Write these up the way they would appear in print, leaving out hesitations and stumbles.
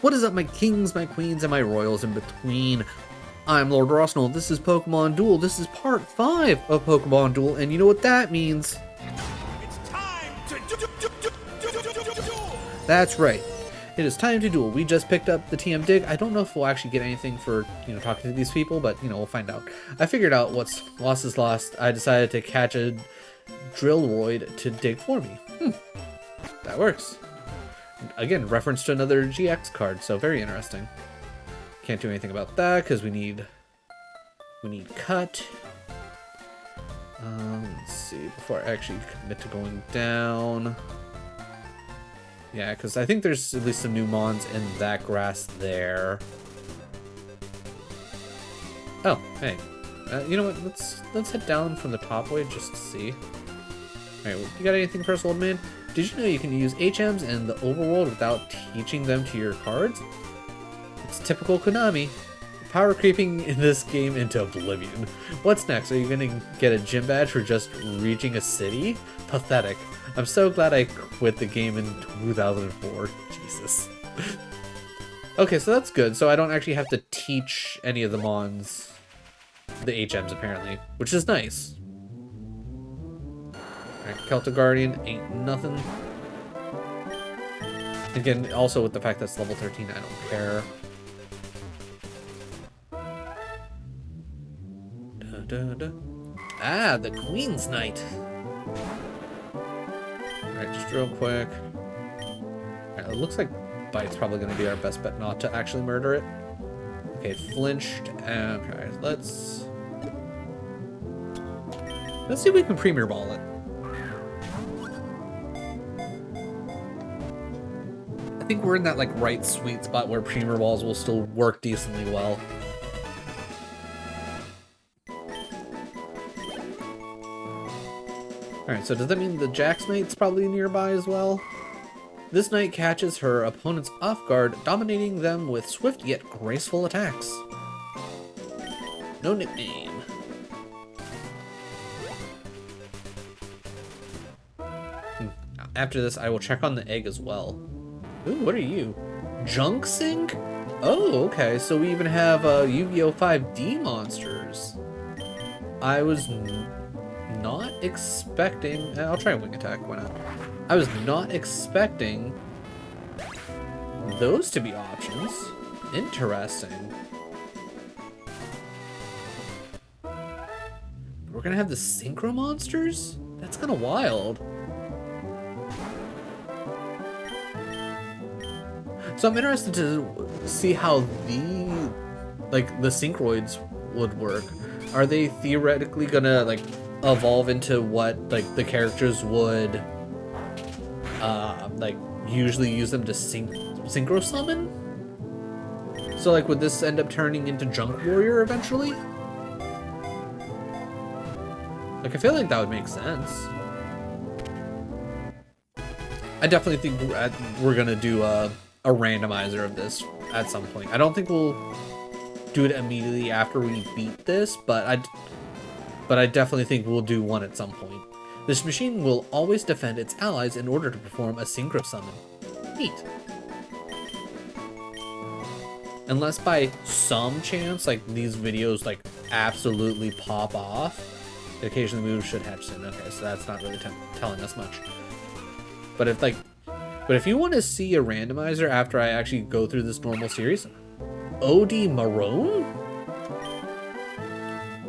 What is up, my kings, my queens, and my royals in between? I'm Lord Arsenal. This is Pokemon Duel. This is part 5 of Pokemon Duel, and you know what that means? It's time to duel! That's right. It is time to duel. We just picked up the TM Dig. I don't know if we'll actually get anything for, talking to these people, but, we'll find out. I figured out what's lost is lost. I decided to catch a Drillroid to dig for me. That works. Again, reference to another GX card, so very interesting. Can't do anything about that because we need cut. Let's see, before I actually commit to going down. Yeah, because I think there's at least some new mons in that grass there. Oh, hey. You know what? Let's head down from the top way just to see. Alright, you got anything for us, old man? Did you know you can use HMs in the overworld without teaching them to your cards? It's typical Konami. Power creeping in this game into oblivion. What's next? Are you gonna get a gym badge for just reaching a city? Pathetic. I'm so glad I quit the game in 2004. Jesus. Okay, so that's good. So I don't actually have to teach any of the mons the HMs apparently, which is nice. Alright, Celtic Guardian ain't nothing. Again, also with the fact that's level 13, I don't care. Ah, the Queen's Knight. Alright, just real quick. Alright, it looks like Bite's probably going to be our best bet not to actually murder it. Okay, flinched. Okay, let's see if we can Premier Ball it. I think we're in that right sweet spot where Premier Balls will still work decently well. Alright, so does that mean the Jax Knight's probably nearby as well? This knight catches her opponents off guard, dominating them with swift yet graceful attacks. No nickname. After this, I will check on the egg as well. Ooh, what are you? Junk Sync? Oh, okay, so we even have YuGiOh 5D monsters. I was not expecting... I'll try a wing attack, why not? I was not expecting those to be options. Interesting. We're gonna have the Synchro monsters? That's kind of wild. So I'm interested to see how the Synchroids would work. Are they theoretically gonna evolve into what the characters would usually use them to synchro summon? So would this end up turning into Junk Warrior eventually? I feel like that would make sense. I definitely think we're gonna do a randomizer of this at some point. I don't think we'll do it immediately after we beat this, but I definitely think we'll do one at some point. This machine will always defend its allies in order to perform a synchro summon. Neat. Unless by some chance, these videos absolutely pop off, the occasional move should hatch soon. Okay, so that's not really telling us much. But if you want to see a randomizer after I actually go through this normal series, OD Maroon?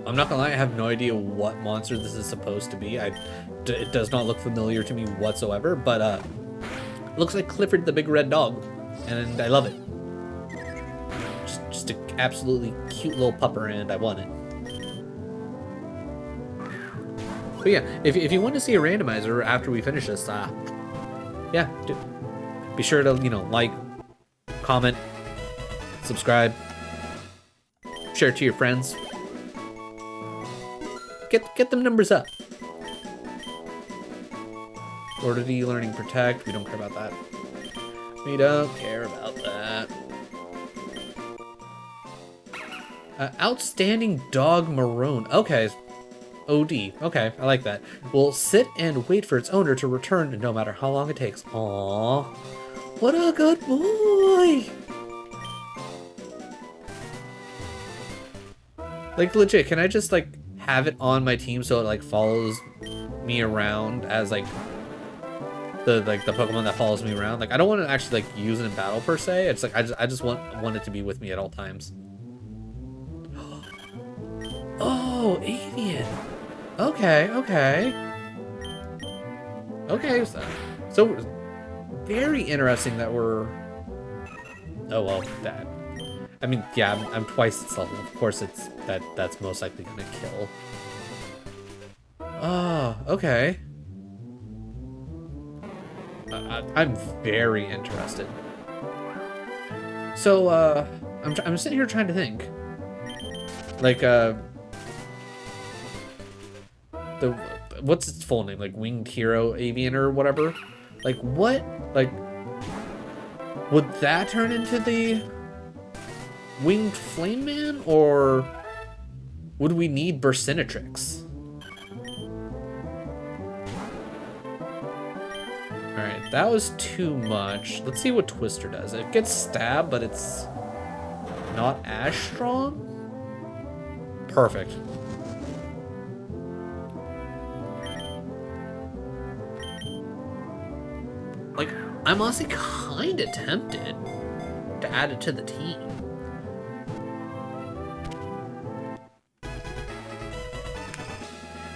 I'm not gonna lie, I have no idea what monster this is supposed to be. It does not look familiar to me whatsoever, but it looks like Clifford the Big Red Dog, and I love it. Just an absolutely cute little pupper, and I want it. But yeah, if you want to see a randomizer after we finish this, yeah, be sure to, like, comment, subscribe, share it to your friends. Get them numbers up. Order D, Learning, Protect. We don't care about that. We don't care about that. Outstanding Dog Maroon. Okay. OD. Okay, I like that. Will sit and wait for its owner to return no matter how long it takes. Aww. What a good boy! Like, legit, can I just, like, have it on my team so it, like, follows me around as, like, the Pokemon that follows me around? Like, I don't want to actually, like, use it in battle, per se. It's like, I just want it to be with me at all times. Oh, Avian. Okay, okay. Okay, so very interesting that we're... Oh, well, that... I mean, yeah, I'm twice its level. Of course, that's most likely gonna kill. Oh, okay. I'm very interested. So, I'm sitting here trying to think. Like, what's its full name? Like, Winged Hero Avian or whatever? Like, what? Like, would that turn into the Winged Flame Man, or would we need Burstinatrix? Alright, that was too much. Let's see what Twister does. It gets stabbed, but it's not as strong? Perfect. Like, I'm honestly kinda tempted to add it to the team.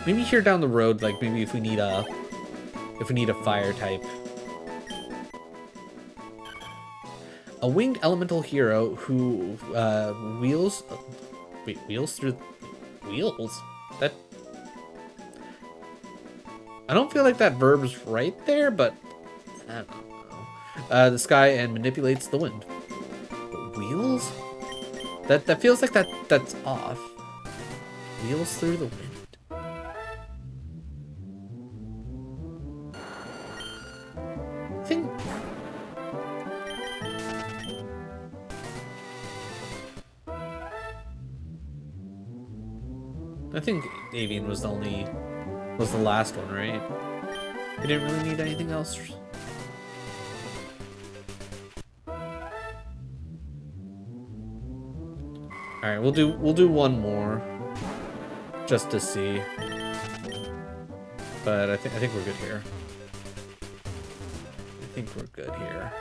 Maybe here down the road, like maybe if we need a fire type. A winged elemental hero who wheels through wheels? That, I don't feel like that verb's right there, but I don't know. The sky and manipulates the wind. But wheels? That feels like that's off. Wheels through the wind. I think Avian was the last one, right? We didn't really need anything else. All right, we'll do one more, just to see. But I think we're good here. I think we're good here.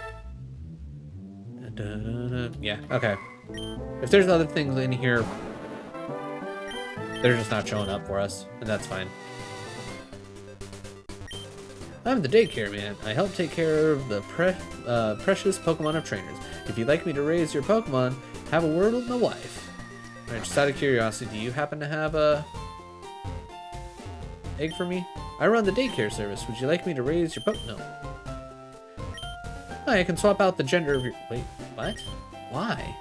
Yeah. Okay. If there's other things in here, they're just not showing up for us, and that's fine. I'm the daycare man. I help take care of the precious Pokemon of trainers. If you'd like me to raise your Pokemon, have a word with my wife. Alright, just out of curiosity, do you happen to have a egg for me? I run the daycare service. Would you like me to raise your No. Hi, I can swap out the gender of your... Wait, what? Why?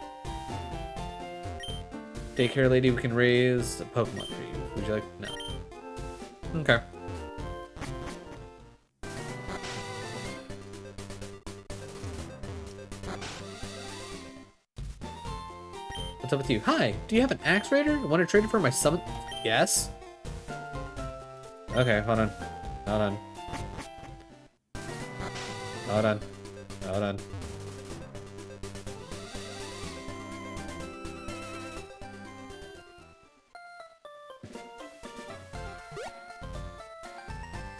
Daycare lady, we can raise a Pokemon for you. Would you like... No. Okay. What's up with you? Hi, do you have an Axe Raider? Want to trade it for my summon? Yes? Okay, hold on. Hold on. Hold on. Hold on.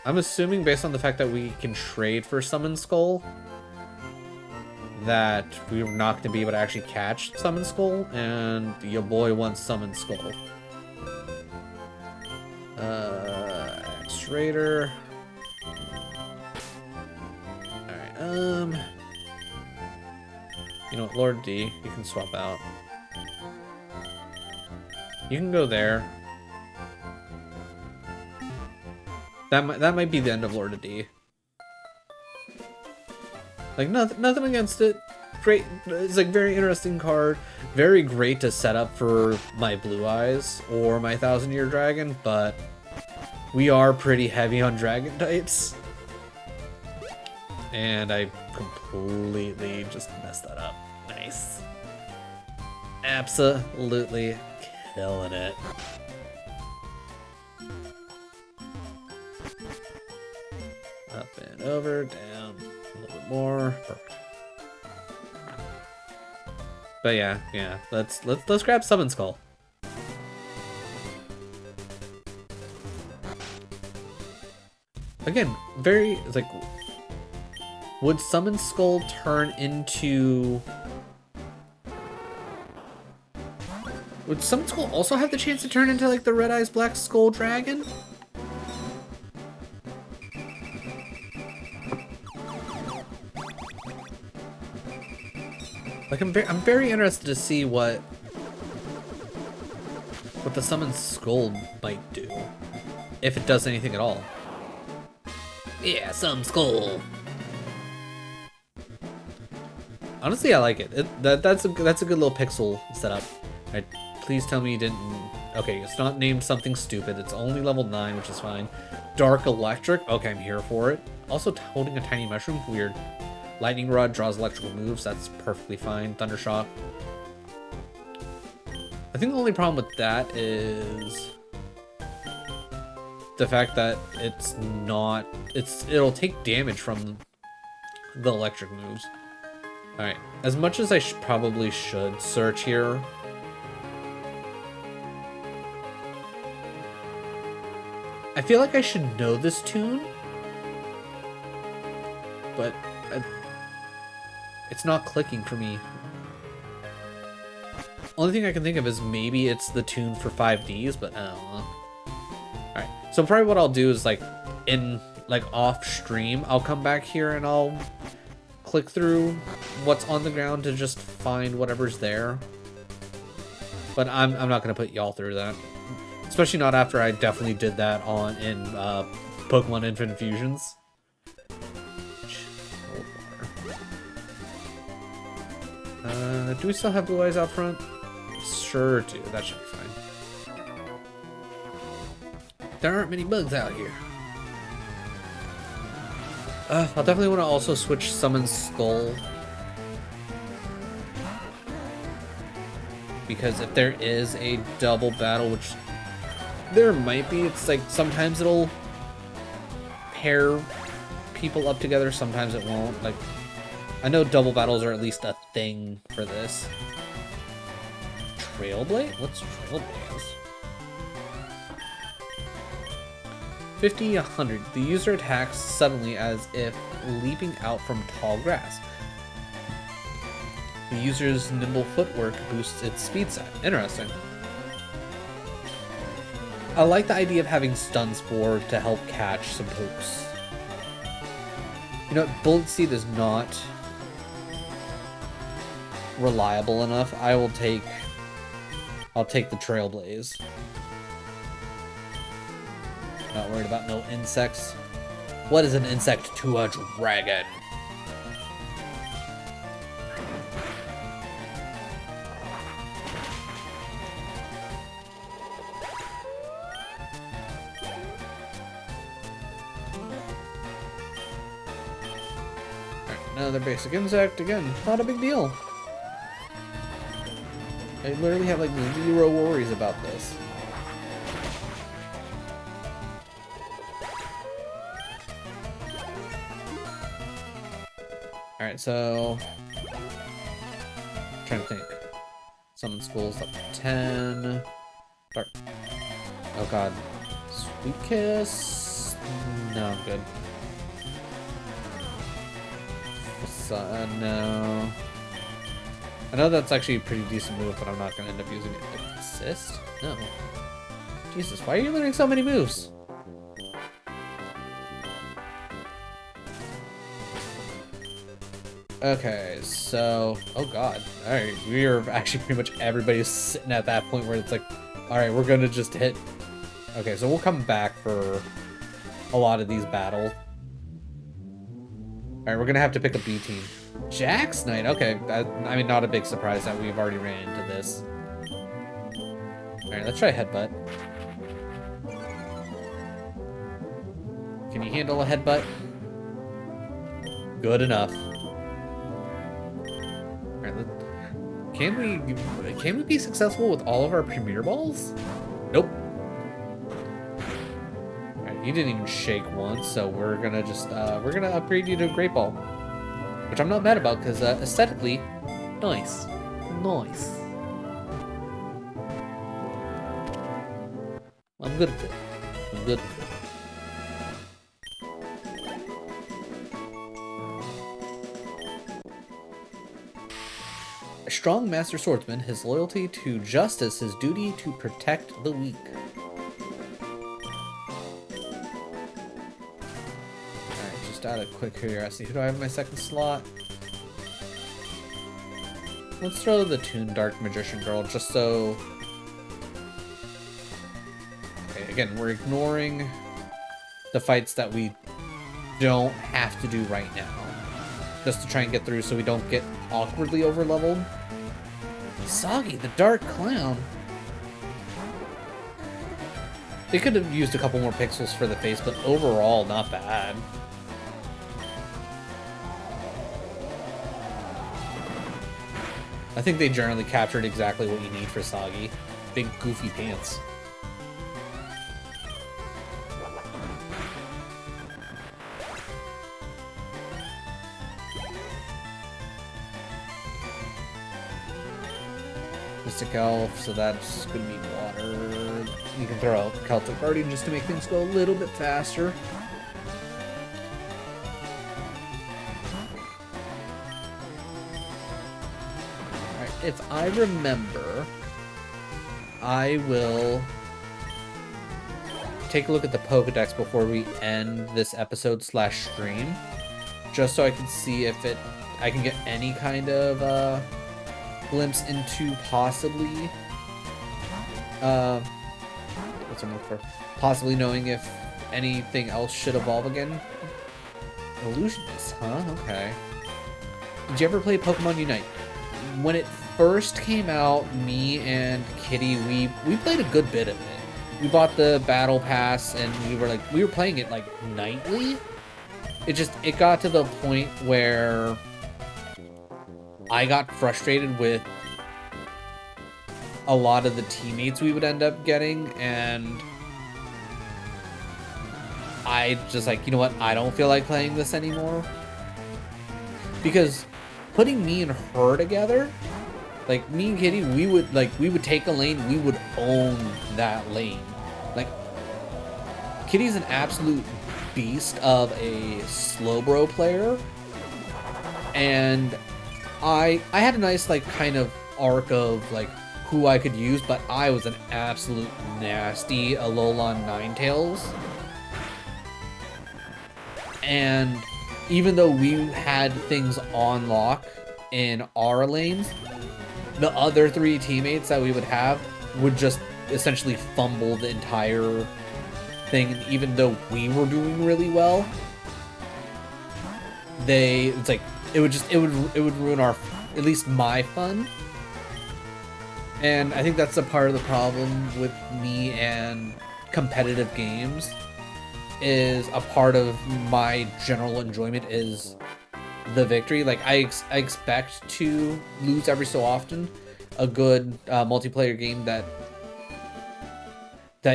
I'm assuming, based on the fact that we can trade for Summon Skull, that we're not going to be able to actually catch Summon Skull, and your boy wants Summon Skull. X-Raider. Alright, you know what, Lord D, you can swap out. You can go there. That might be the end of Lord D. Like, nothing against it. Great, it's like very interesting card. Very great to set up for my Blue Eyes or my 1000-Year Dragon, but we are pretty heavy on Dragon types. And I completely just messed that up. Nice. Absolutely killing it. Up and over, down, a little bit more. Perfect. But yeah, let's grab Summon Skull. Again, very, like, would Summon Skull turn into... Would Summon Skull also have the chance to turn into, like, the Red Eyes Black Skull Dragon? Like, I'm very interested to see what the Summon Skull might do. If it does anything at all. Yeah, Summon Skull. Honestly, I like it. That's a good little pixel setup. Right, please tell me you didn't... Okay, it's not named something stupid. It's only level 9, which is fine. Dark Electric. Okay, I'm here for it. Also holding a tiny mushroom. Weird. Lightning Rod draws electrical moves. That's perfectly fine. Thundershock. I think the only problem with that is the fact that it's not... It'll take damage from the electric moves. Alright, as much as I probably should search here, I feel like I should know this tune, but it's not clicking for me. Only thing I can think of is maybe it's the tune for 5Ds, but I don't know. Alright, so probably what I'll do is, like, off stream, I'll come back here and I'll click through what's on the ground to just find whatever's there. But I'm not gonna put y'all through that. Especially not after I definitely did that in Pokemon Infinite Fusions. Do we still have Blue Eyes out front? Sure do. That should be fine. There aren't many bugs out here. I'll definitely want to also switch Summon Skull. Because if there is a double battle, which there might be, it's like sometimes it'll pair people up together, sometimes it won't. Like, I know double battles are at least a thing for this. Trailblaze? What's Trailblaze? 50, 100. The user attacks suddenly as if leaping out from tall grass. The user's nimble footwork boosts its speed set. Interesting. I like the idea of having Stun Spore to help catch some pokes. You know, Bullet Seed is not reliable enough. I'll take the Trailblaze. Not worried about no insects. What is an insect to a dragon? Alright, another basic insect. Again, not a big deal. I literally have like 0 worries about this. Alright, so... I'm trying to think. Summon Skull's up to 10. Dark. Oh god. Sweet Kiss. No, I'm good. No. I know that's actually a pretty decent move, but I'm not going to end up using it. Assist? No. Jesus, why are you learning so many moves? Okay, so... Oh god. Alright, we are actually pretty much everybody's sitting at that point where it's like, alright, we're gonna just hit... Okay, so we'll come back for a lot of these battles. Alright, we're gonna have to pick a B team. Jax Knight, okay. I mean, not a big surprise that we've already ran into this. Alright, let's try Headbutt. Can you handle a Headbutt? Good enough. Alright, can we be successful with all of our Premier Balls? Nope. Alright, you didn't even shake once, so we're gonna just, we're gonna upgrade you to a Great Ball. Which I'm not mad about, because aesthetically, nice. Nice. I'm good with it. I'm good with it. A strong master swordsman, his loyalty to justice, his duty to protect the weak. Alright, just out of quick curiosity, who do I have in my second slot? Let's throw the Toon Dark Magician Girl, just so... Okay, again, we're ignoring the fights that we don't have to do right now. Just to try and get through so we don't get awkwardly overleveled. Soggy, the Dark Clown. They could have used a couple more pixels for the face, but overall, not bad. I think they generally captured exactly what you need for Soggy. Big, goofy pants. Mystic Elf, so that's gonna be water. You can throw out Celtic Guardian just to make things go a little bit faster. Alright, if I remember, I will take a look at the Pokedex before we end this episode / stream, just so I can see if I can get any kind of glimpse into possibly what's I'm looking for? Possibly knowing if anything else should evolve again. Illusionist, huh? Okay. Did you ever play Pokemon Unite? When it first came out, me and Kitty, we played a good bit of it. We bought the Battle Pass and we were playing it like nightly. It got to the point where I got frustrated with a lot of the teammates we would end up getting, and I just like, you know what, I don't feel like playing this anymore. Because putting me and her together, like me and Kitty, we would take a lane, we would own that lane. Like, Kitty's an absolute beast of a Slowbro player, and I had a nice like kind of arc of like who I could use, but I was an absolute nasty Alolan Ninetales. And even though we had things on lock in our lanes, the other 3 teammates that we would have would just essentially fumble the entire thing. And even though we were doing really well, it's like it would ruin our, at least my fun. And I think that's a part of the problem with me and competitive games, is a part of my general enjoyment is the victory. Like I expect to lose every so often. A good multiplayer game that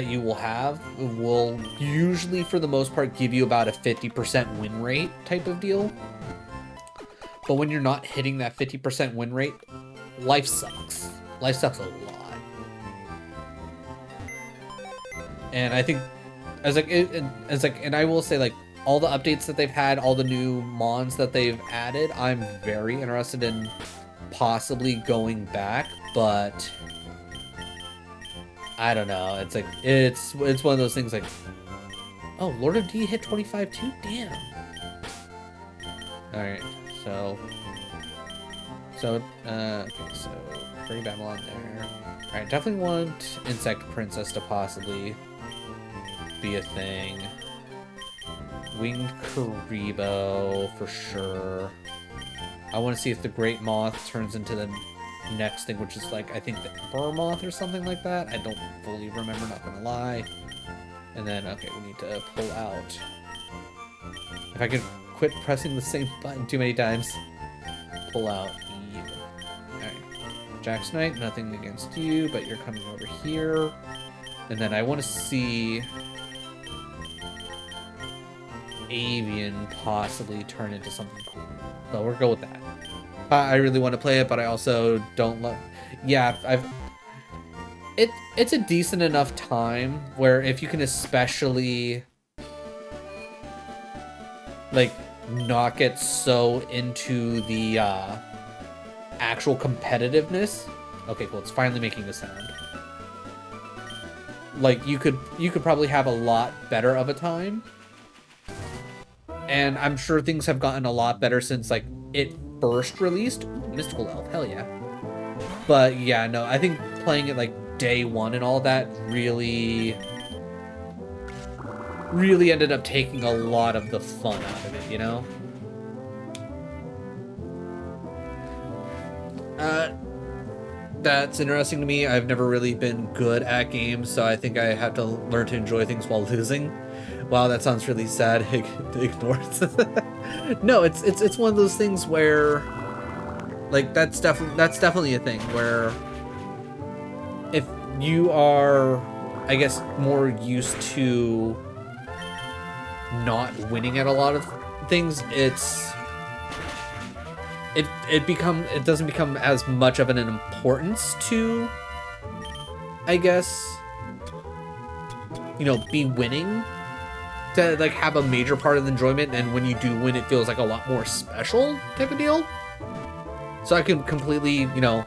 you will have will usually, for the most part, give you about a 50% win rate type of deal. But when you're not hitting that 50% win rate, life sucks. Life sucks a lot. And I think, and I will say, like, all the updates that they've had, all the new mons that they've added, I'm very interested in possibly going back, but I don't know. It's like, it's one of those things like, oh, Lord of D hit 25 too? Damn. Alright, so okay, so Free Babylon there. Alright, definitely want Insect Princess to possibly be a thing. Winged Karibo for sure. I want to see if the Great Moth turns into the next thing, which is like, I think the Emperor Moth or something like that. I don't fully remember, not gonna lie. And then, okay, we need to pull out. If I could quit pressing the same button too many times. Pull out you. Alright. Jax Knight, nothing against you, but you're coming over here. And then I want to see Avian possibly turn into something cool. So we'll go with that. I really want to play it, but I also don't love... Yeah, it's a decent enough time where if you can especially like not get so into the actual competitiveness. Okay, cool. It's finally making a sound. Like you could probably have a lot better of a time. And I'm sure things have gotten a lot better since like it first released. Ooh, Mystical Elf, hell yeah. But yeah, no, I think playing it like day one and all that really ended up taking a lot of the fun out of it, you know? That's interesting to me. I've never really been good at games, so I think I have to learn to enjoy things while losing. Wow, that sounds really sad. Ignore it. No, it's one of those things where, like, that's definitely a thing where if you are, I guess, more used to not winning at a lot of things, it doesn't become as much of an importance to, I guess, you know, be winning, to like have a major part of the enjoyment, and when you do win, it feels like a lot more special type of deal. So I can completely, you know,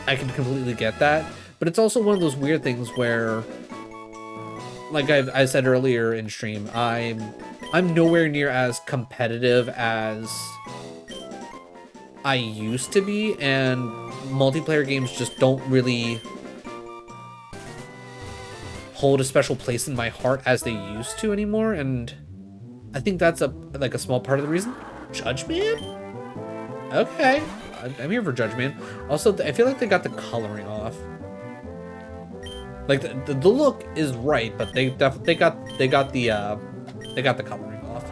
I can completely get that, but it's also one of those weird things where, like I said earlier in stream, I'm nowhere near as competitive as I used to be, and multiplayer games just don't really hold a special place in my heart as they used to anymore, and I think that's a small part of the reason. Judge Man? Okay, I'm here for Judge Man. Also, I feel like they got the coloring off. Like the look is right, but they got the coloring off.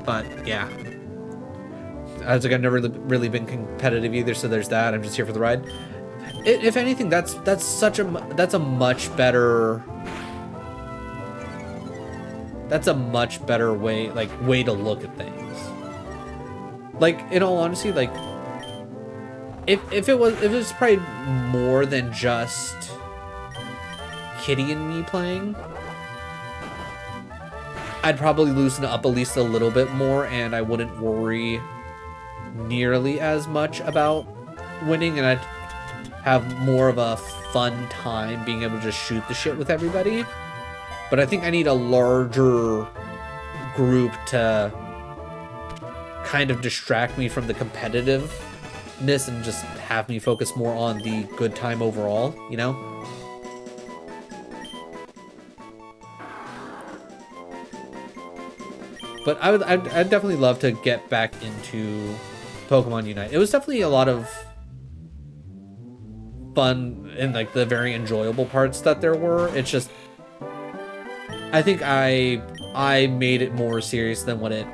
But yeah, as like I've never really been competitive either, so there's that. I'm just here for the ride. If anything, that's a much better way to look at things. Like, in all honesty, like if it was probably more than just Kitty and me playing, I'd probably loosen it up at least a little bit more, and I wouldn't worry nearly as much about winning, and I'd have more of a fun time being able to just shoot the shit with everybody. But I think I need a larger group to kind of distract me from the competitiveness and just have me focus more on the good time overall, you know? But I'd definitely love to get back into Pokemon Unite. It was definitely a lot of fun and like the very enjoyable parts that there were. It's just, I think I made it more serious than what it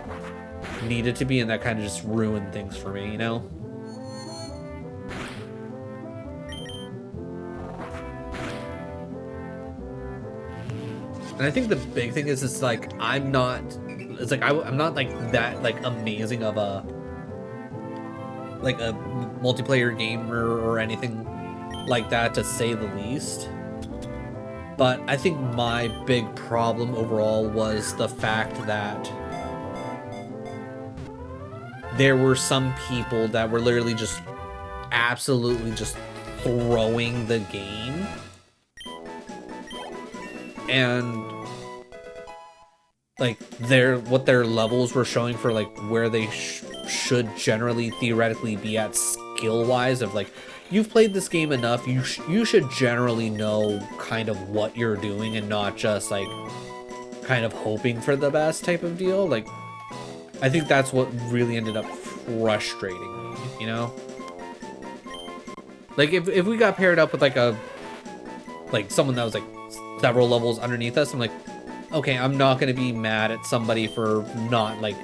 needed to be, and that kind of just ruined things for me, you know? And I think the big thing is, it's like, I'm not like that like amazing of a multiplayer gamer or anything like that, to say the least. But I think my big problem overall was the fact that there were some people that were literally just absolutely just throwing the game, and like what their levels were showing for like where they should generally theoretically be at skill wise, of like, you've played this game enough, you should generally know kind of what you're doing, and not just like kind of hoping for the best type of deal. Like, I think that's what really ended up frustrating me, you know? Like, if we got paired up with like someone that was like several levels underneath us, I'm like, okay, I'm not gonna be mad at somebody for not like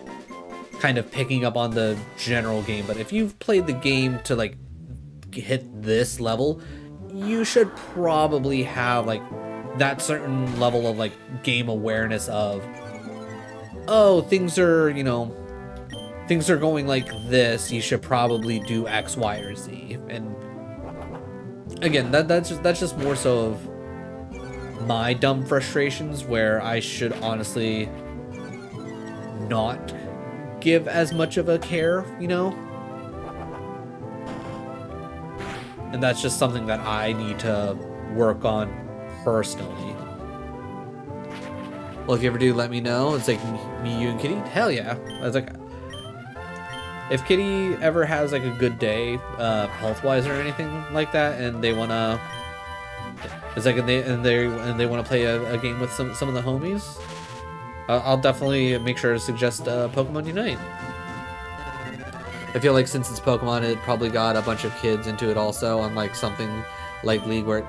kind of picking up on the general game. But if you've played the game to like hit this level, you should probably have like that certain level of like game awareness of, oh, things are going like this, you should probably do X, Y, or Z. And again, that's just more so of my dumb frustrations, where I should honestly not give as much of a care, you know? And that's just something that I need to work on personally. Well, if you ever do, let me know. It's like me, you, and Kitty. Hell yeah. I was like, if Kitty ever has like a good day, health-wise or anything like that, and they wanna, it's like, and they wanna play a game with some of the homies, I'll definitely make sure to suggest Pokemon Unite. I feel like since it's Pokemon, it probably got a bunch of kids into it also, unlike something like League, where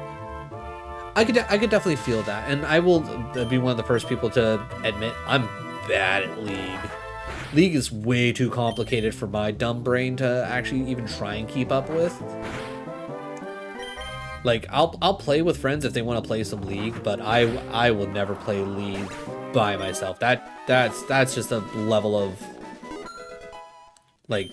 I could definitely feel that, and I will be one of the first people to admit I'm bad at League. League is way too complicated for my dumb brain to actually even try and keep up with. Like, I'll play with friends if they want to play some League, but I will never play League by myself. That's just a level of like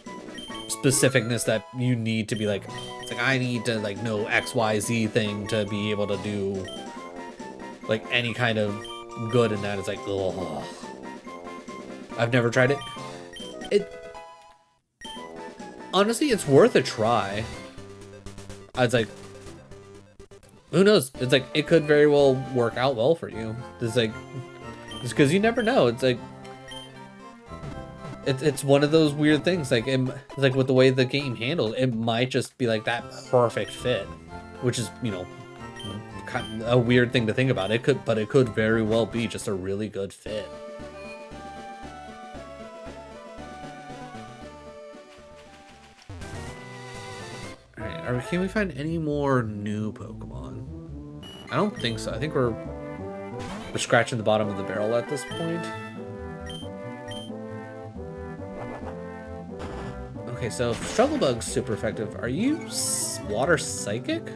specificness that you need to be like, it's like I need to like know XYZ thing to be able to do like any kind of good in that. It's like, ugh. I've never tried it. Honestly, it's worth a try. I was like, who knows? It's like, it could very well work out well for you. It's like, it's because you never know. It's like, it's one of those weird things. Like, it's like with the way the game handled, it might just be like that perfect fit, which is, you know, kind of a weird thing to think about. But it could very well be just a really good fit. Can we find any more new Pokemon? I don't think so. I think we're scratching the bottom of the barrel at this point. Okay, so Struggle Bug's super effective. Are you Water Psychic?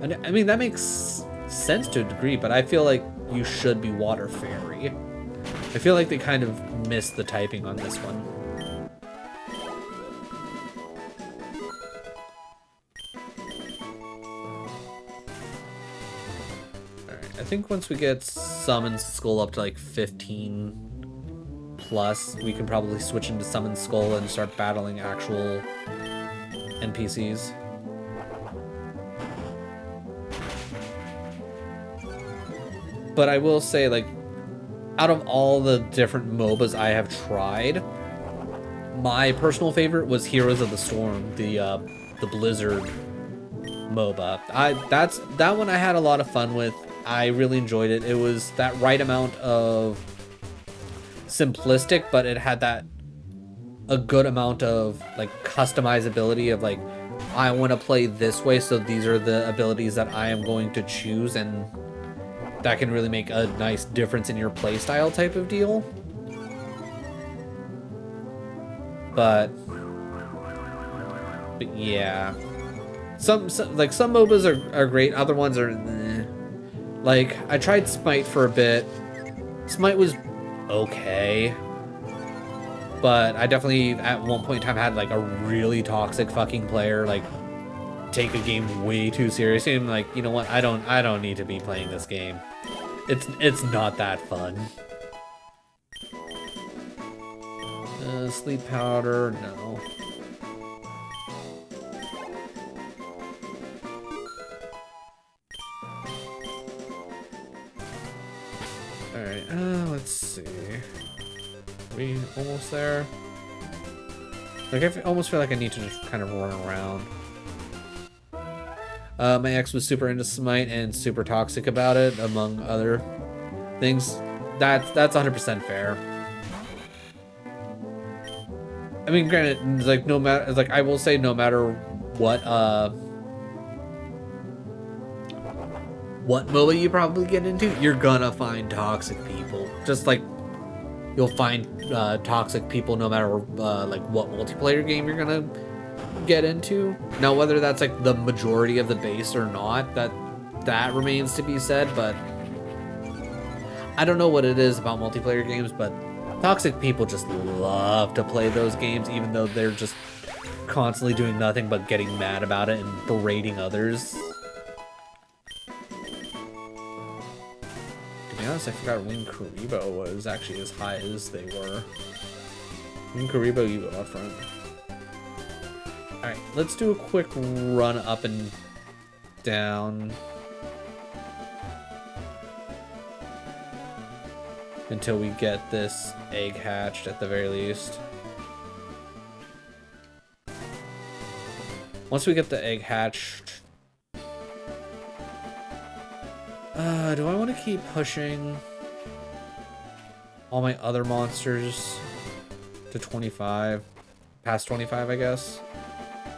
I mean, that makes sense to a degree, but I feel like you should be Water Fairy. I feel like they kind of missed the typing on this one. I think once we get Summon Skull up to like 15 plus, we can probably switch into Summon Skull and start battling actual NPCs. But I will say, like, out of all the different MOBAs I have tried, my personal favorite was Heroes of the Storm, the Blizzard MOBA. That one I had a lot of fun with. I really enjoyed it. It was that right amount of simplistic, but it had a good amount of like customizability of like, I want to play this way, so these are the abilities that I am going to choose, and that can really make a nice difference in your playstyle type of deal. But yeah, some MOBAs are great, other ones are like, I tried Smite for a bit. Smite was okay, but I definitely at one point in time had like a really toxic fucking player like take a game way too seriously. I'm like, you know what? I don't need to be playing this game. It's not that fun. Sleep powder, no. Alright, let's see. We almost there? Like, I almost feel like I need to just kind of run around. My ex was super into Smite and super toxic about it, among other things. That's 100% fair. I mean, granted, it's like no matter, it's like I will say, no matter what MOBA you probably get into, you're gonna find toxic people. Just like you'll find toxic people no matter like what multiplayer game you're gonna get into. Now, whether that's like the majority of the base or not, that remains to be said. But I don't know what it is about multiplayer games, but toxic people just love to play those games, even though they're just constantly doing nothing but getting mad about it and berating others. honest, I forgot Wing Karibo was actually as high as they were. Wing Karibo, YuGiOh up front. Alright, let's do a quick run up and down. Until we get this egg hatched at the very least. Once we get the egg hatched... do I want to keep pushing all my other monsters to 25? Past 25, I guess?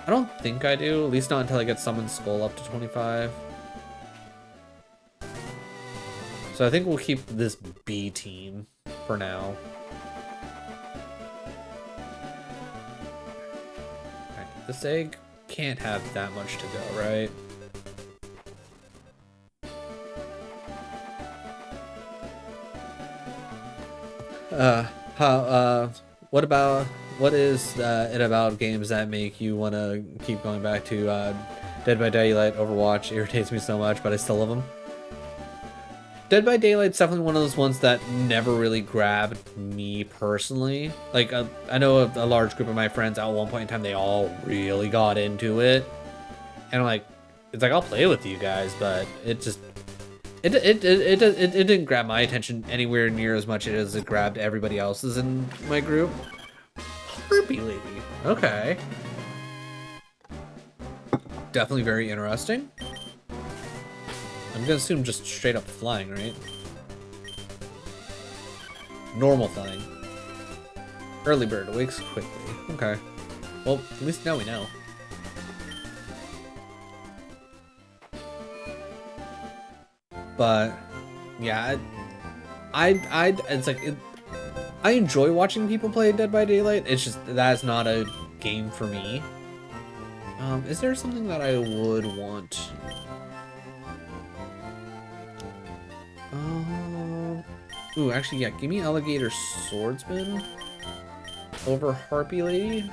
I don't think I do, at least not until I get Summoned Skull up to 25. So I think we'll keep this B team for now. Alright, this egg can't have that much to go, right? What is it about games that make you want to keep going back to Dead by Daylight, Overwatch? Irritates me so much, but I still love them. Dead by Daylight's definitely one of those ones that never really grabbed me personally. Like, I know a large group of my friends at one point in time, they all really got into it. And like, it's like, I'll play with you guys, but it just... It didn't grab my attention anywhere near as much as it grabbed everybody else's in my group. Harpy Lady. Okay. Definitely very interesting. I'm gonna assume just straight up flying, right? Normal flying. Early bird awakes quickly. Okay. Well, at least now we know. But yeah, it's like I enjoy watching people play Dead by Daylight. It's just that's not a game for me. Is there something that I would want? Ooh, actually, yeah. Give me Alligator Swordsman over Harpy Lady.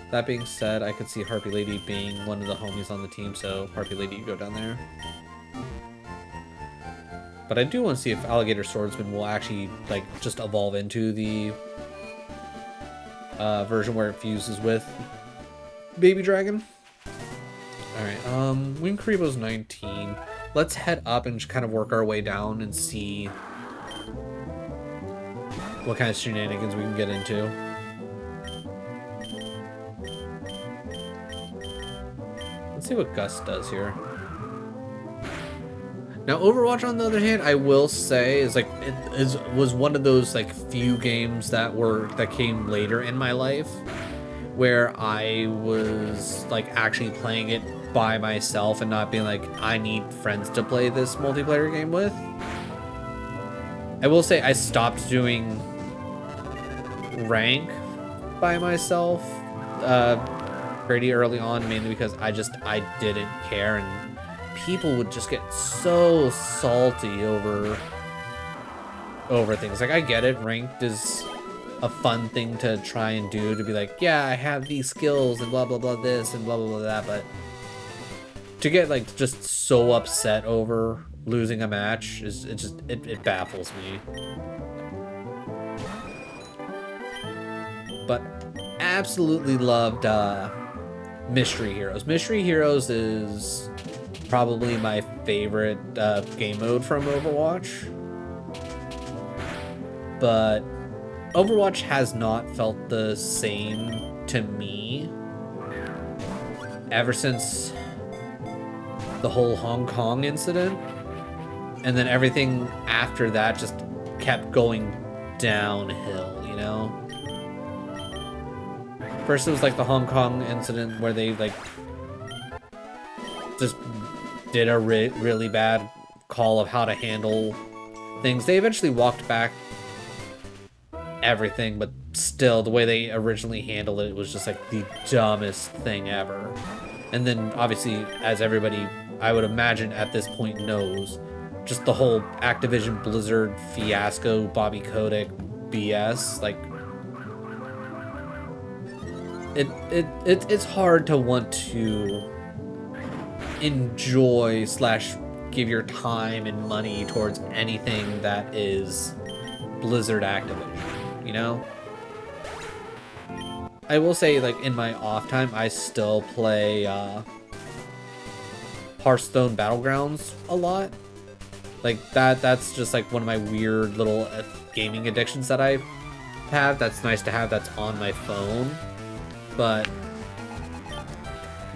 That being said, I could see Harpy Lady being one of the homies on the team, so Harpy Lady, you go down there. But I do want to see if Alligator Swordsman will actually, like, just evolve into the version where it fuses with Baby Dragon. Alright, Wing Karibo's 19. Let's head up and just kind of work our way down and see what kind of shenanigans we can get into. Let's see what Gus does here. Now, Overwatch, on the other hand, I will say is like was one of those like few games that came later in my life where I was like actually playing it by myself and not being like, I need friends to play this multiplayer game with. I will say I stopped doing rank by myself pretty early on, mainly because I didn't care, and people would just get so salty over things. Like, I get it, ranked is a fun thing to try and do, to be like, yeah, I have these skills and blah blah blah this and blah blah blah that, but to get like just so upset over losing a match is it baffles me. But absolutely loved Mystery Heroes. Mystery Heroes is probably my favorite game mode from Overwatch. But Overwatch has not felt the same to me ever since the whole Hong Kong incident. And then everything after that just kept going downhill, you know? First it was like the Hong Kong incident where they like just did a really bad call of how to handle things. They eventually walked back everything, but still the way they originally handled it was just like the dumbest thing ever. And then obviously, as everybody I would imagine at this point knows, just the whole Activision Blizzard fiasco, Bobby Kotick BS, like it's hard to want to enjoy / give your time and money towards anything that is Blizzard Activision, you know? I will say, like, in my off time, I still play Hearthstone Battlegrounds a lot. Like, that's just, like, one of my weird little gaming addictions that I have. That's nice to have that's on my phone. But,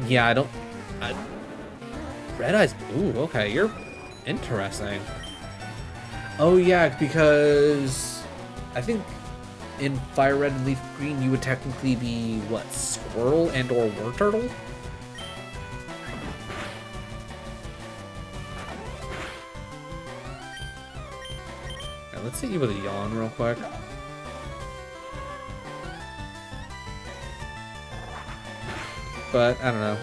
yeah, Red Eyes, ooh, okay, you're interesting. Oh, yeah, because I think in Fire Red and Leaf Green, you would technically be, what, Squirrel and or War Turtle? Right, let's hit you with a yawn real quick. But, I don't know.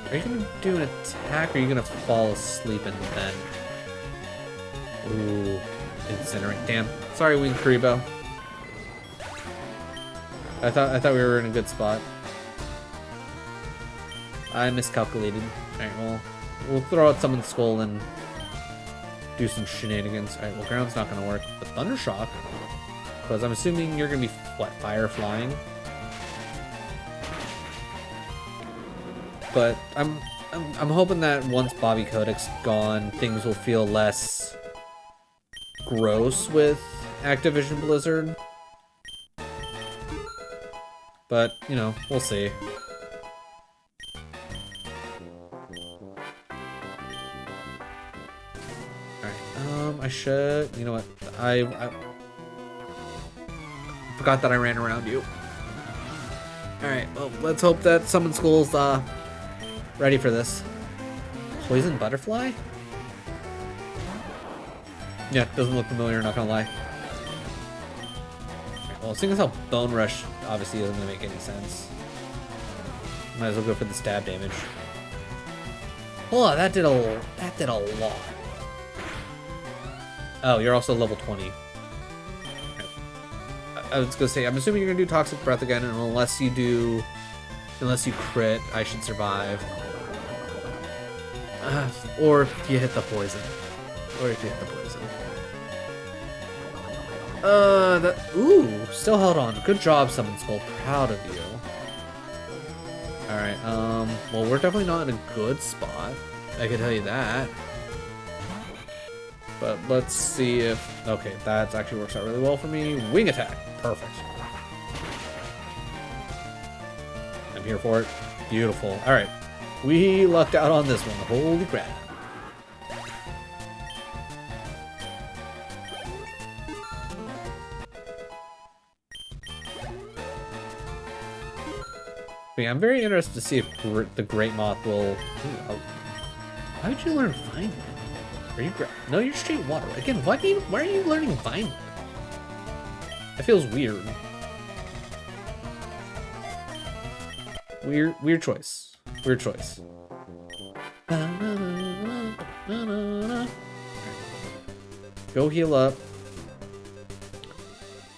Are you gonna do an attack, or are you gonna fall asleep and then... Ooh, incinerate. Damn. Sorry, Wing Karibo. I thought we were in a good spot. I miscalculated. Alright, well, we'll throw out Summon Skull and do some shenanigans. Alright, well, Ground's not gonna work. But Thundershock, because I'm assuming you're gonna be, what, Fire Flying? But I'm hoping that once Bobby Kodak's gone, things will feel less gross with Activision Blizzard. But, you know, we'll see. Alright, I should, you know what, I forgot that I ran around you. Alright, well, let's hope that Summon Skull's, ready for this. Poison Butterfly? Yeah, doesn't look familiar, not gonna lie. Well, seeing as how Bone Rush obviously isn't gonna make any sense, might as well go for the stab damage. Oh, that did a lot. Oh, you're also level 20. I was gonna say, I'm assuming you're gonna do Toxic Breath again, and unless you crit, I should survive. Or if you hit the poison. Ooh, still held on. Good job, Summon Skull. Proud of you. Alright, well, we're definitely not in a good spot. I can tell you that. But let's see if... Okay, that actually works out really well for me. Wing attack. Perfect. I'm here for it. Beautiful. Alright. We lucked out on this one. Holy crap. But yeah, I'm very interested to see if the Great Moth will... Why would you learn Vine Whip? Are you... No, you're straight water. Again, why are you learning Vine Whip? That feels weird. Weird choice. Weird choice. Go heal up.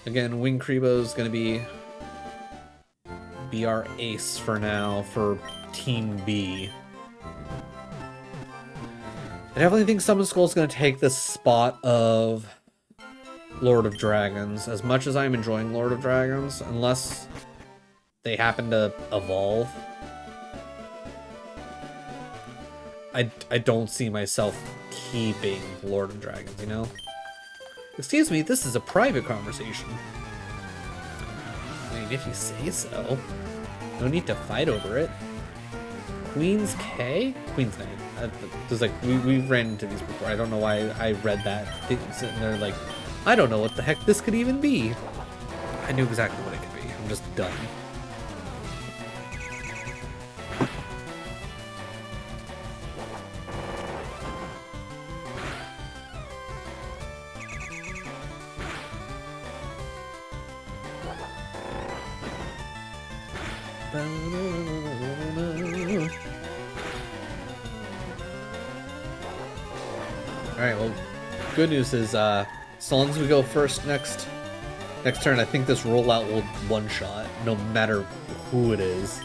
Again, Wing Karibo's gonna be our ace for now for Team B. I definitely think Summon Skull's gonna take the spot of Lord of Dragons. As much as I'm enjoying Lord of Dragons, unless they happen to evolve, I don't see myself keeping Lord of Dragons, you know? Excuse me, this is a private conversation. I mean, if you say so. No need to fight over it. Queen's K? Queen's Knight. There's like, we've ran into these before. I don't know why I read that. Sitting there like, I don't know what the heck this could even be. I knew exactly what it could be. I'm just done. Alright, well, good news is, so long as we go first next turn, I think this rollout will one-shot, no matter who it is.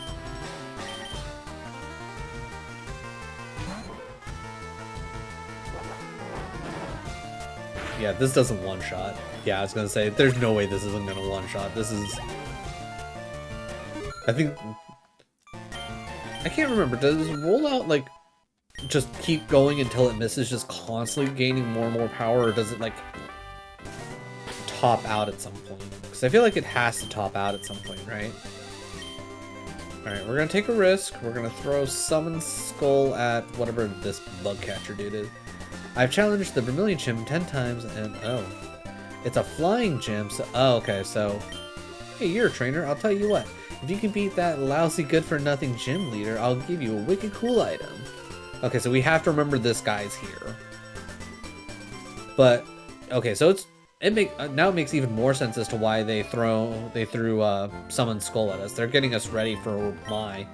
Yeah, this doesn't one-shot. Yeah, I was gonna say, there's no way this isn't gonna one-shot. This is... I think... I can't remember, does rollout, like, just keep going until it misses, just constantly gaining more and more power, or does it, like, top out at some point? Because I feel like it has to top out at some point, right? Alright, we're gonna take a risk. We're gonna throw Summon Skull at whatever this bug catcher dude is. I've challenged the Vermilion Gym 10 times and oh. It's a flying gym, so oh, okay, so hey, you're a trainer, I'll tell you what. If you can beat that lousy good-for-nothing gym leader, I'll give you a wicked cool item. Okay, so we have to remember this guy's here. But okay, so now it makes even more sense as to why they threw Summon Skull at us. They're getting us ready for Mai.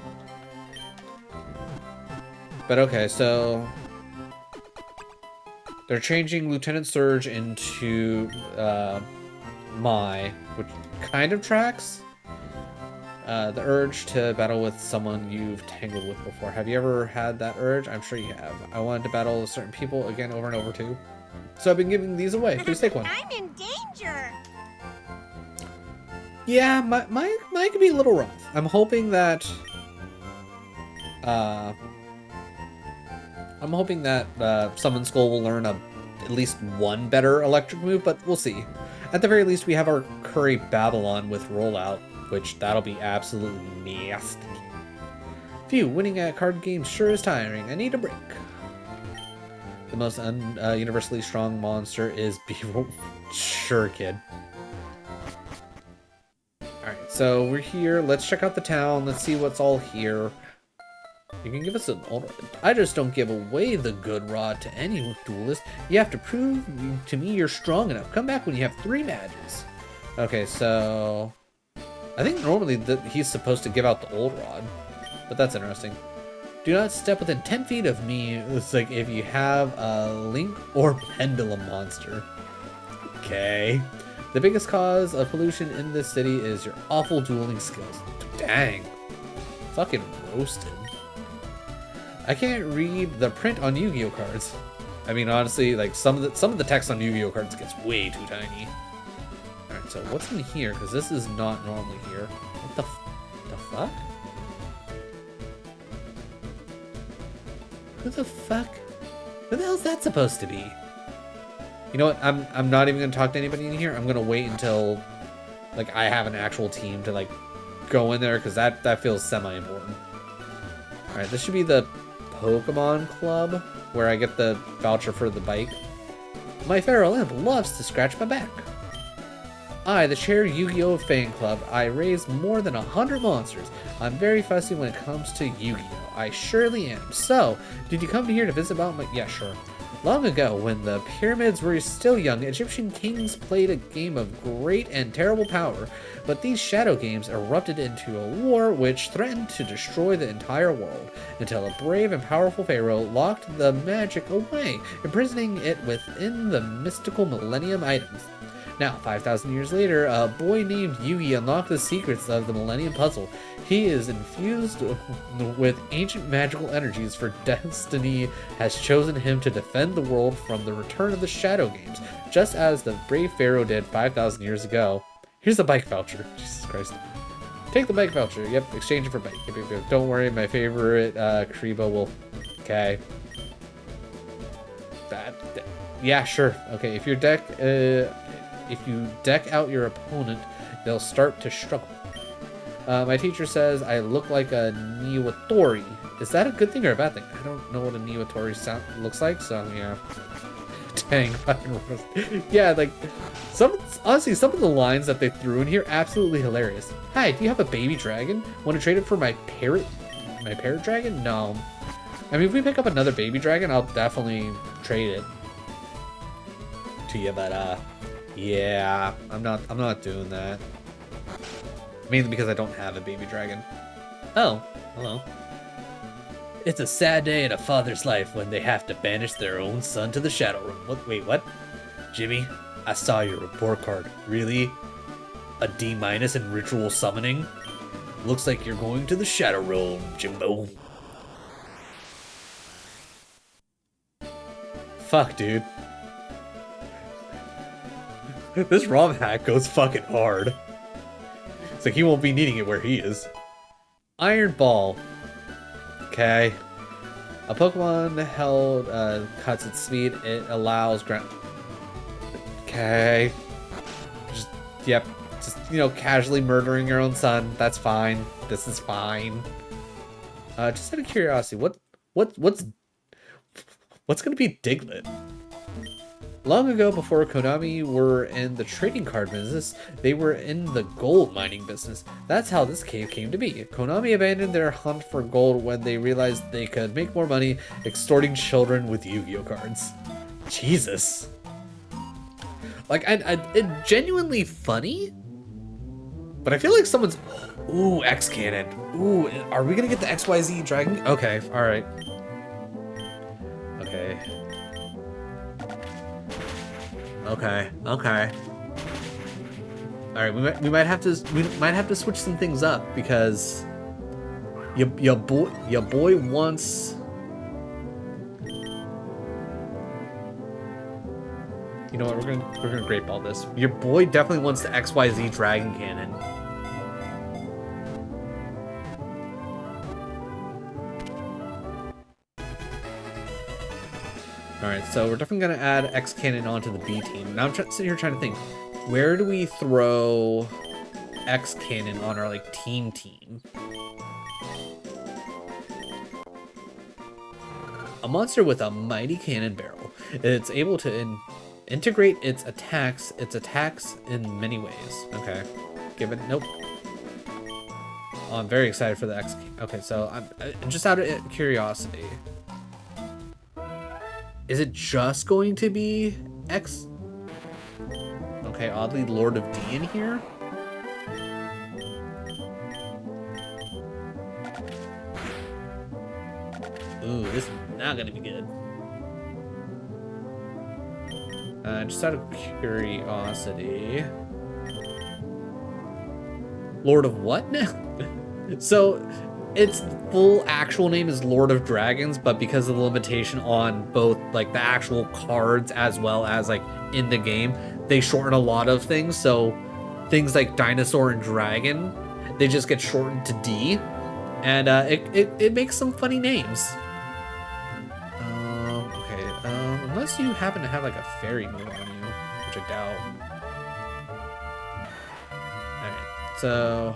But okay, so they're changing Lieutenant Surge into Mai, which kind of tracks. The urge to battle with someone you've tangled with before. Have you ever had that urge? I'm sure you have. I wanted to battle certain people again over and over too. So I've been giving these away. Please take one. I'm in danger. Yeah, mine could be a little rough. I'm hoping that Summon Skull will learn at least one better electric move, but we'll see. At the very least, we have our Curry Babylon with rollout, which that'll be absolutely nasty. Phew, winning at card games sure is tiring. I need a break. The most universally strong monster is Beaver. Sure, kid. Alright, so we're here. Let's check out the town. Let's see what's all here. You can give us an old... I just don't give away the good rod to any duelist. You have to prove to me you're strong enough. Come back when you have 3 matches. Okay, so... I think normally he's supposed to give out the old rod. But that's interesting. Do not step within 10 feet of me. It's like if you have a Link or Pendulum monster. Okay. The biggest cause of pollution in this city is your awful dueling skills. Dang. Fucking roasted. I can't read the print on Yu-Gi-Oh cards. I mean, honestly, like some of the text on Yu-Gi-Oh cards gets way too tiny. All right, so what's in here? Because this is not normally here. What the fuck? Who the fuck? Who the hell's that supposed to be? You know what? I'm not even gonna talk to anybody in here. I'm gonna wait until like I have an actual team to like go in there, because that feels semi-important. All right, this should be the Pokemon Club where I get the voucher for the bike. My feral imp loves to scratch my back. I, the chair Yu-Gi-Oh fan club, I raise more than 100 monsters. I'm very fussy when it comes to Yu-Gi-Oh. I surely am. So, did you come here to visit about my... Yeah, sure. Long ago, when the pyramids were still young, Egyptian kings played a game of great and terrible power, but these shadow games erupted into a war which threatened to destroy the entire world, until a brave and powerful pharaoh locked the magic away, imprisoning it within the mystical Millennium items. Now, 5,000 years later, a boy named Yugi unlocked the secrets of the Millennium Puzzle. He is infused with ancient magical energies, for destiny has chosen him to defend the world from the return of the Shadow Games, just as the brave pharaoh did 5,000 years ago. Here's the bike voucher. Jesus Christ. Take the bike voucher. Yep, exchange it for bike. Yep. Don't worry, my favorite Karibo will... Okay. Yeah, sure. Okay, if your deck... if you deck out your opponent, they'll start to struggle. My teacher says I look like a Niwatori. Is that a good thing or a bad thing? I don't know what a Niwatori looks like, so yeah. Dang, fucking roast. Yeah, like, honestly, some of the lines that they threw in here, absolutely hilarious. Hi, do you have a baby dragon? Want to trade it for my parrot dragon? No. I mean, if we pick up another baby dragon, I'll definitely trade it to you, but, yeah, I'm not doing that. Mainly because I don't have a baby dragon. Oh, hello. It's a sad day in a father's life when they have to banish their own son to the Shadow Realm. Wait, what? Jimmy, I saw your report card. Really? A D- in ritual summoning? Looks like you're going to the Shadow Realm, Jimbo. Fuck, dude. This ROM hack goes fucking hard. It's like he won't be needing it where he is. Iron Ball. Okay. A Pokemon held cuts its speed. It allows ground. Okay. Just, yep. Just, you know, casually murdering your own son. That's fine. This is fine. Just out of curiosity, what's gonna be Diglett? Long ago, before Konami were in the trading card business, they were in the gold mining business. That's how this cave came to be. Konami abandoned their hunt for gold when they realized they could make more money extorting children with Yu-Gi-Oh cards. Jesus. Like, it's genuinely funny, but I feel like someone's... Ooh, X Cannon. Ooh, are we gonna get the XYZ Dragon? Okay, alright. Okay. Okay. All right, we might have to switch some things up because your boy wants. You know what? We're gonna grape all this. Your boy definitely wants the XYZ Dragon Cannon. Alright, so we're definitely going to add X Cannon onto the B team. Now I'm sitting here trying to think, where do we throw X Cannon on our, like, team? A monster with a mighty cannon barrel. It's able to integrate its attacks in many ways. Okay. Give it, nope. Oh, I'm very excited for the X. Okay, so I'm just out of curiosity. Is it just going to be X? Okay, oddly Lord of D in here. Ooh, this is not gonna be good. Just out of curiosity. Lord of what now? So, its full actual name is Lord of Dragons, but because of the limitation on both like the actual cards as well as like in the game, they shorten a lot of things. So things like dinosaur and dragon, they just get shortened to D, and it makes some funny names. Okay, unless you happen to have like a fairy move on you, which I doubt. All right, so.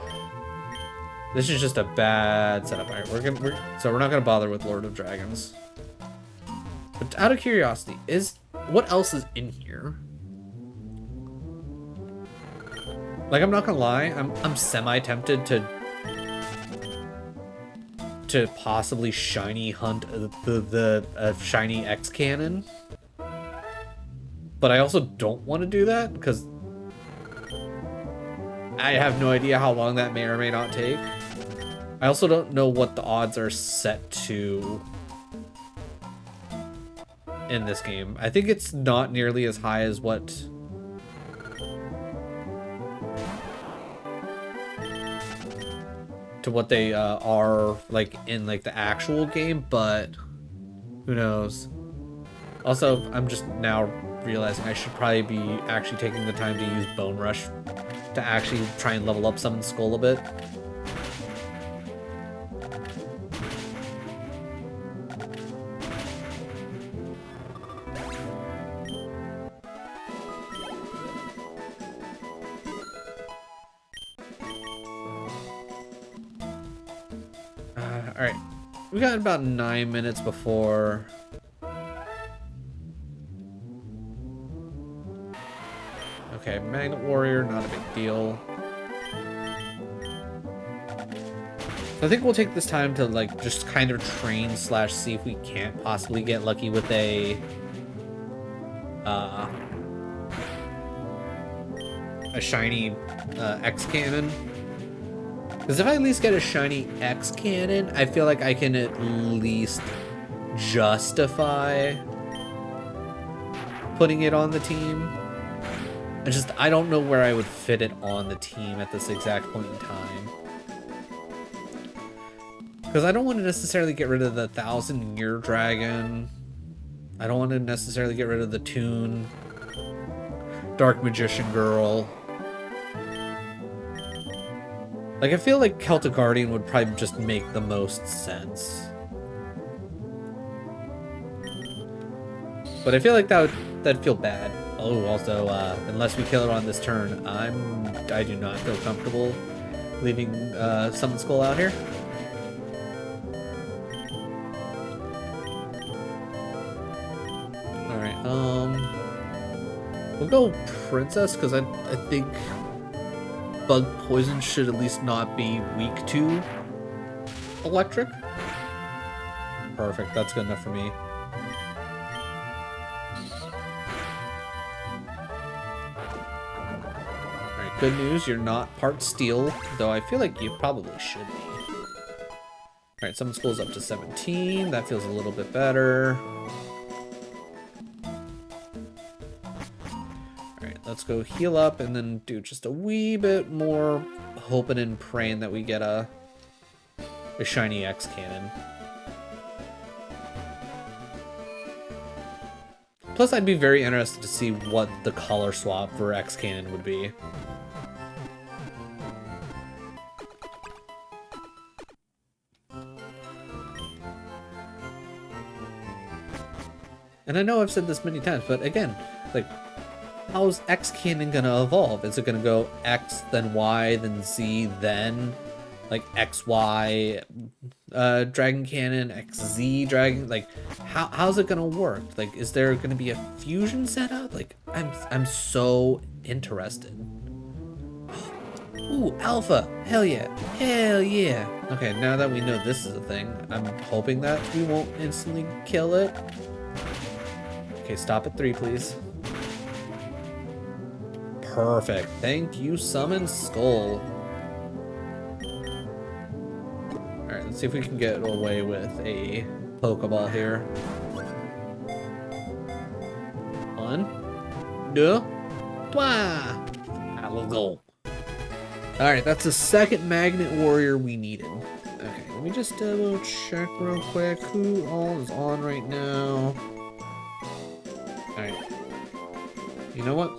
This is just a bad setup. All right, so we're not gonna bother with Lord of Dragons. But out of curiosity, what else is in here? Like, I'm not gonna lie, I'm semi-tempted to possibly shiny hunt the shiny X Cannon, but I also don't want to do that because I have no idea how long that may or may not take. I also don't know what the odds are set to in this game. I think it's not nearly as high as what they are like in like the actual game, but who knows. Also, I'm just now realizing I should probably be actually taking the time to use Bone Rush to actually try and level up Summon Skull a bit. Alright, we got about 9 minutes before... Okay, Magnet Warrior, not a big deal. So I think we'll take this time to like just kind of train / see if we can't possibly get lucky with a shiny X Cannon. Because if I at least get a shiny X Cannon, I feel like I can at least justify putting it on the team. I don't know where I would fit it on the team at this exact point in time. Because I don't want to necessarily get rid of the 1,000-year dragon. I don't want to necessarily get rid of the Toon. Dark Magician Girl. Like, I feel like Celtic Guardian would probably just make the most sense. But I feel like that'd feel bad. Oh, also, unless we kill her on this turn, I do not feel comfortable leaving Summon Skull out here. Alright, we'll go Princess, because I think Bug Poison should at least not be weak to Electric. Perfect, that's good enough for me. Alright, good news, you're not part Steel, though I feel like you probably should be. Alright, Summon Skull's up to 17, that feels a little bit better. Let's go heal up and then do just a wee bit more hoping and praying that we get a shiny X cannon. Plus, I'd be very interested to see what the color swap for X cannon would be. And I know I've said this many times, but again, like, how's X cannon gonna evolve? Is it gonna go X, then Y, then Z, then like XY Dragon Cannon, XZ Dragon? Like, how's it gonna work? Like, is there gonna be a fusion setup? Like, I'm so interested. Ooh, Alpha! Hell yeah! Hell yeah! Okay, now that we know this is a thing, I'm hoping that we won't instantly kill it. Okay, stop at 3, please. Perfect. Thank you, Summon Skull. Alright, let's see if we can get away with a Pokeball here. 1, 2, 3. Let's go. Alright, that's the second Magnet Warrior we needed. Okay, let me just double check real quick who all is on right now. Alright. You know what?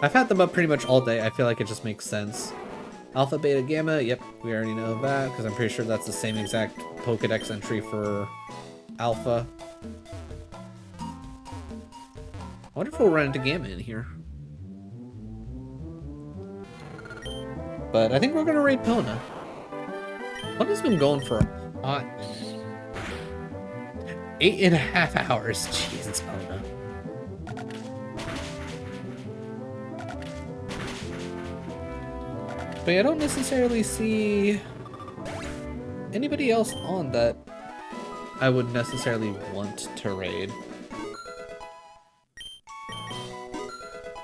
I've had them up pretty much all day. I feel like it just makes sense. Alpha, Beta, Gamma. Yep, we already know that because I'm pretty sure that's the same exact Pokedex entry for Alpha. I wonder if we'll run into Gamma in here. But I think we're going to raid Pona. Pona's been going for a hot minute. 8.5 hours. Jesus, Pona. But I don't necessarily see anybody else on that I would necessarily want to raid.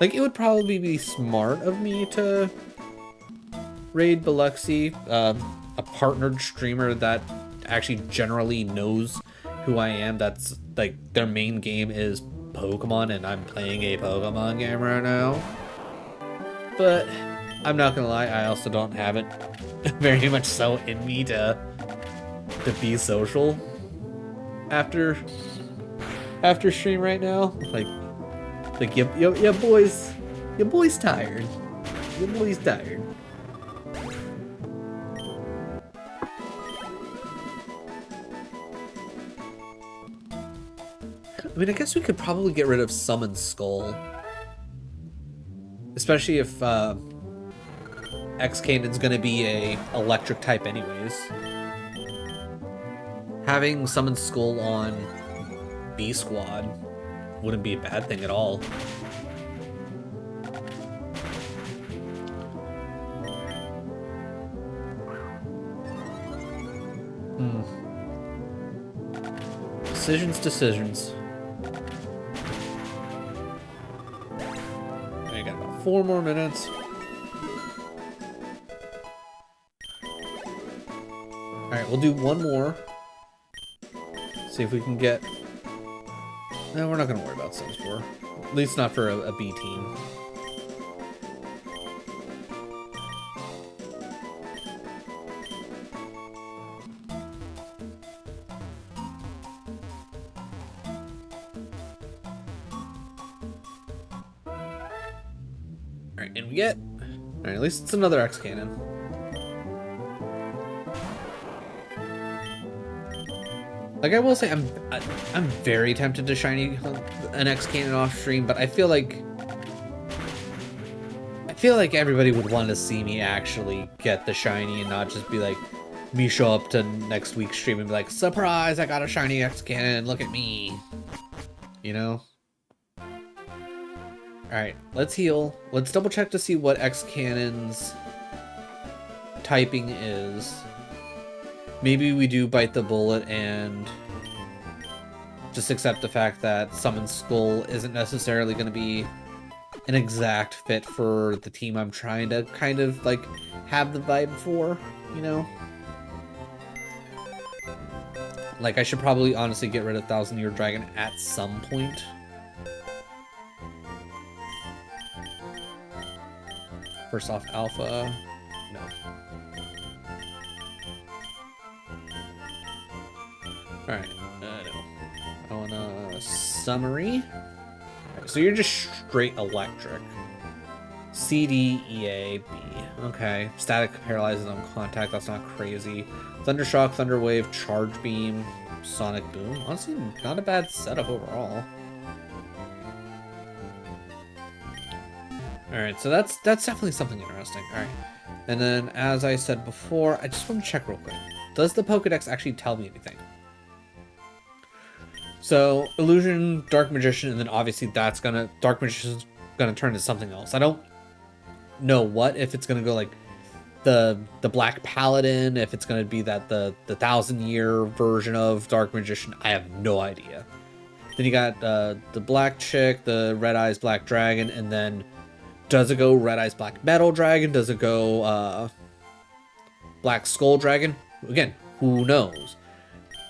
Like, it would probably be smart of me to raid Biluxy, a partnered streamer that actually generally knows who I am. That's, like, their main game is Pokemon, and I'm playing a Pokemon game right now. But I'm not gonna lie, I also don't have it very much so in me to be social after stream right now. Like your boy's tired. Your boy's tired. I mean, I guess we could probably get rid of Summon Skull, especially if X Cannon's gonna be a electric type anyways. Having Summon Skull on B Squad wouldn't be a bad thing at all. Decisions. I got about 4 more minutes. Alright, we'll do one more. See if we can get... No, we're not going to worry about Sunspore. At least not for a B team. Alright, and we get... Alright, at least it's another X cannon. Like, I will say, I'm very tempted to shiny an X cannon off stream, but I feel like everybody would want to see me actually get the shiny and not just be like, me show up to next week's stream and be like, surprise, I got a shiny X cannon, look at me. You know? Alright, let's heal. Let's double check to see what X cannon's typing is. Maybe we do bite the bullet and just accept the fact that Summon Skull isn't necessarily going to be an exact fit for the team I'm trying to kind of like have the vibe for, you know? Like, I should probably honestly get rid of 1000-Year Dragon at some point. First off, Alpha. No. Alright, no. I want a summary. So you're just straight electric. C, D, E, A, B. Okay. Static paralyzes on contact. That's not crazy. Thundershock, Thunderwave, Charge Beam, Sonic Boom. Honestly, not a bad setup overall. Alright, so that's definitely something interesting. Alright. And then, as I said before, I just want to check real quick. Does the Pokedex actually tell me anything? So, Illusion, Dark Magician, and then obviously that's gonna... Dark Magician's gonna turn into something else. I don't know what, if it's gonna go like the Black Paladin, if it's gonna be that the 1000-year version of Dark Magician. I have no idea. Then you got the Black Chick, the Red Eyes Black Dragon, and then does it go Red Eyes Black Metal Dragon? Does it go Black Skull Dragon? Again, who knows?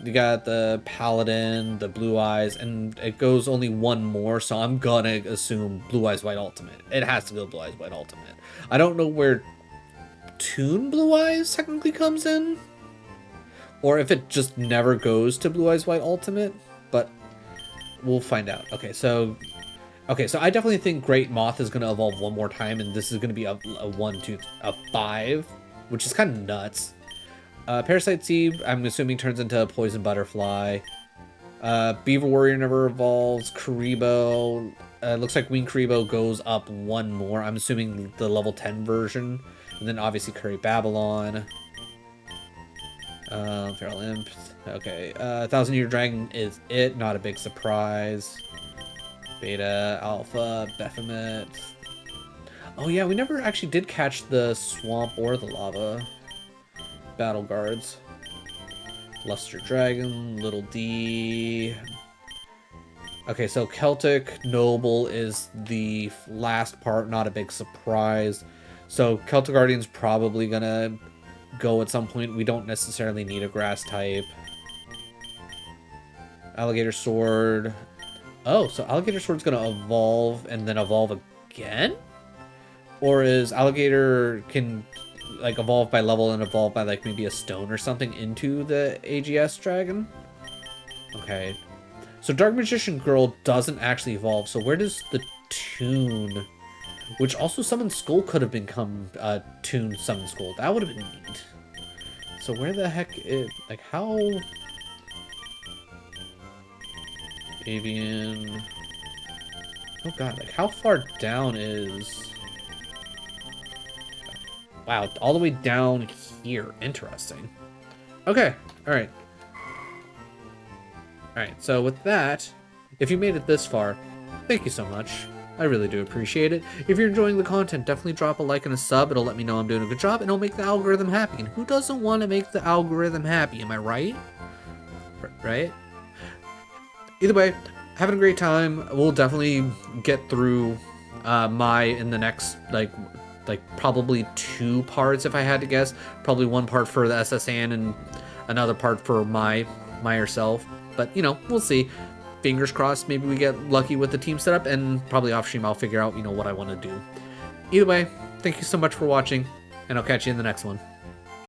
You got the Paladin, the Blue Eyes, and it goes only one more, so I'm gonna assume Blue Eyes White Ultimate. It has to go Blue Eyes White Ultimate. I don't know where Toon Blue Eyes technically comes in, or if it just never goes to Blue Eyes White Ultimate, but we'll find out. Okay, so I definitely think Great Moth is gonna evolve one more time, and this is gonna be a 5, which is kind of nuts. Parasite Seed, I'm assuming, turns into a Poison Butterfly. Beaver Warrior never evolves. Karibo, looks like Wing Karibo goes up one more. I'm assuming the level 10 version. And then obviously Curry Babylon. Feral Imp. Okay, 1000-Year Dragon is it. Not a big surprise. Beta, Alpha, Baphomet. Oh yeah, we never actually did catch the Swamp or the Lava Battle Guards. Luster Dragon, Little D. Okay, so Celtic Noble is the last part, not a big surprise. So Celtic Guardian's probably gonna go at some point. We don't necessarily need a grass type. Alligator Sword. Oh, so Alligator Sword's gonna evolve and then evolve again? Or is Alligator can like evolve by level and evolve by like maybe a stone or something into the AGS dragon? Okay. So Dark Magician Girl doesn't actually evolve, so where does the Toon, which also Summon Skull could have become Toon Summon Skull. That would have been neat. So where the heck is, like, how? Avian. Oh god, like how far down is... Wow, all the way down here. Interesting. Okay, alright. Alright, so with that, if you made it this far, thank you so much. I really do appreciate it. If you're enjoying the content, definitely drop a like and a sub. It'll let me know I'm doing a good job, and it'll make the algorithm happy. And who doesn't want to make the algorithm happy? Am I right? Right? Either way, having a great time. We'll definitely get through in the next, like probably 2 parts if I had to guess. Probably 1 part for the SSN and another part for my herself. But, you know, we'll see. Fingers crossed, maybe we get lucky with the team setup, and probably off stream I'll figure out, you know, what I want to do. Either way, thank you so much for watching, and I'll catch you in the next one.